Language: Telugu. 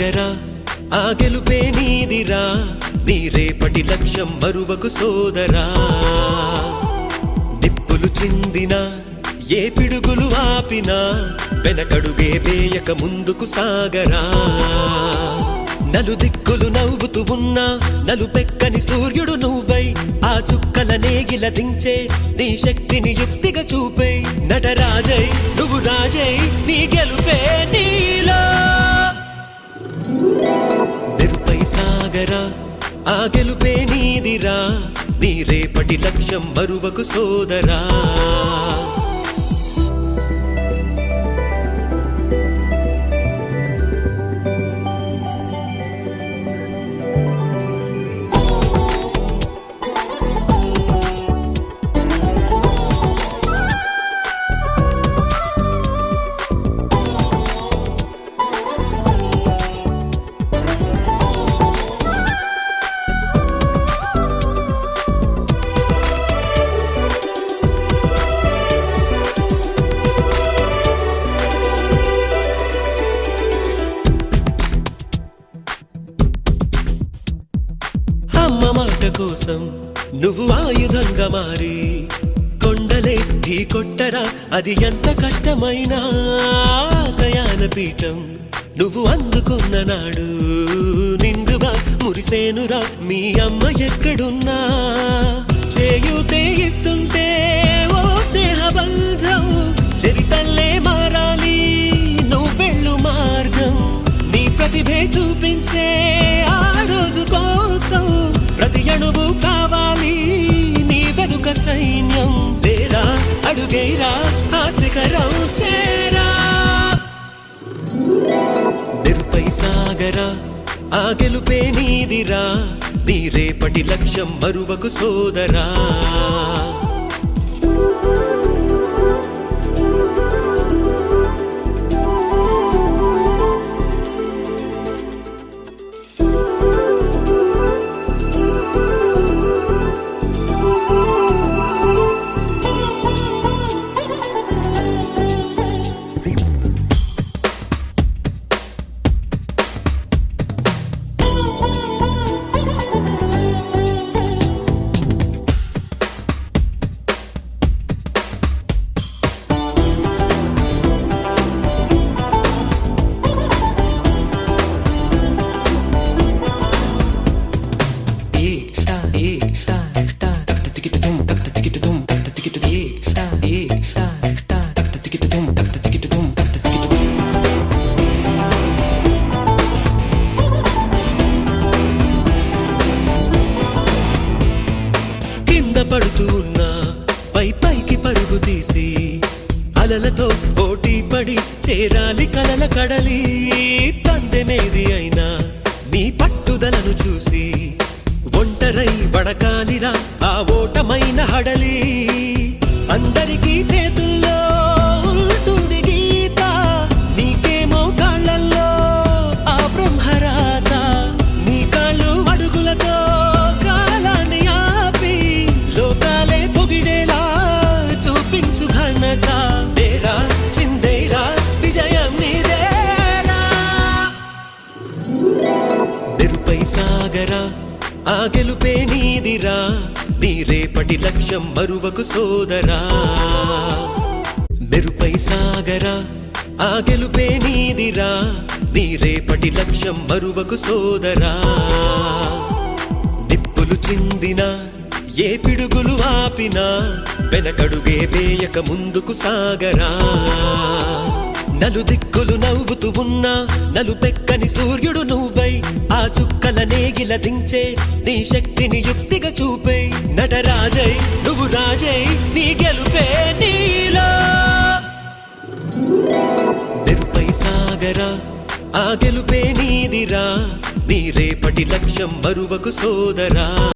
సాగరా ఆ గెలుపే నీదిరా నీ రేపటి లక్ష్యం మరువకు సోదరా నిప్పులు చిందినా ఏ పిడుగులు ఆపినా వెనకడుగే వేయక ముందుకు సాగరా నలుదిక్కులు నవ్వుతూ ఉన్నా నలుపెక్కని సూర్యుడు నువ్వై ఆ చుక్కల నేగిల దించే నీ శక్తిని యుక్తిగా చూపే నటరాజై నువ్వు రాజై నీ గెలుపే నీలో నిరుపై సాగరా ఆ గెలుపే నీదిరా నీ రేపటి లక్ష్యం మరువకు సోదరా అమ్మ మాట కోసం నువ్వు ఆయుధంగా మారి కొండలే ఢీ కొట్టరా అది ఎంత కష్టమైనా ఆశయాల పీఠం నువ్వు అందుకున్న నాడు నిండుగా మురిసేనురా మీ అమ్మ ఎక్కడున్నా చేయూతే ఇస్తుంటే ఓ స్నేహ బంధం చరితల్లే మారాలి నువ్వెళ్ళు మార్గం నీ ప్రతిభే చూపించే ఆ రోజు కోసం ప్రతి అణువు కావాలి నీ వెనుక సైన్యం లేరా అడుగేరా ఆ శిఖరం చేరా నిరుపై సాగరా ఆ గెలుపే నీదిరా నీ రేపటి లక్ష్యం మరువకు సోదరా పడుతూ ఉన్నా పై పైకి పరుగు తీసి అలలతో పోటీ పడి చేరాలి కలల కడలి పందెమేది అయినా నీ పట్టుదలను చూసి ఒంటరై వడకాలిరా ఆ ఓటమైన హడలి అందరికీ చేతుల్లో ఉంటుంది గీత నీకేమో కాళ్ళల్లో ఆ బ్రహ్మరాత నీ కాళ్ళు అడుగులతో కాలాన్ని ఆపి లోకాలే పొగిడేలా చూపించు ఘనత తేరా చిందేరా విజయం నీదేరా నిరుపై సాగరా ఆ గెలుపే నీదిరా నీ రేపటి లక్ష్యం మరువకు సోదరా మెరుపై సాగరా ఆ గెలుపే నీదిరా నీ రేపటి లక్ష్యం మరువకు సోదరా నిప్పులు చిందినా ఏ పిడుగులు ఆపినా వెనకడుగే వేయక ముందుకు సాగరా నలుదిక్కులు నవ్వుతూ ఉన్నా నలుపెక్కని సూర్యుడు నువ్వై ఆ చుక్కల నేగిల దించే నీ శక్తిని యుక్తిగా చూపే నటరాజై నువ్వు రాజై నీ గెలుపే నీలో నిరుపై సాగరా ఆ గెలుపే నీదిరా నీ రేపటి లక్ష్యం మరువకు సోదరా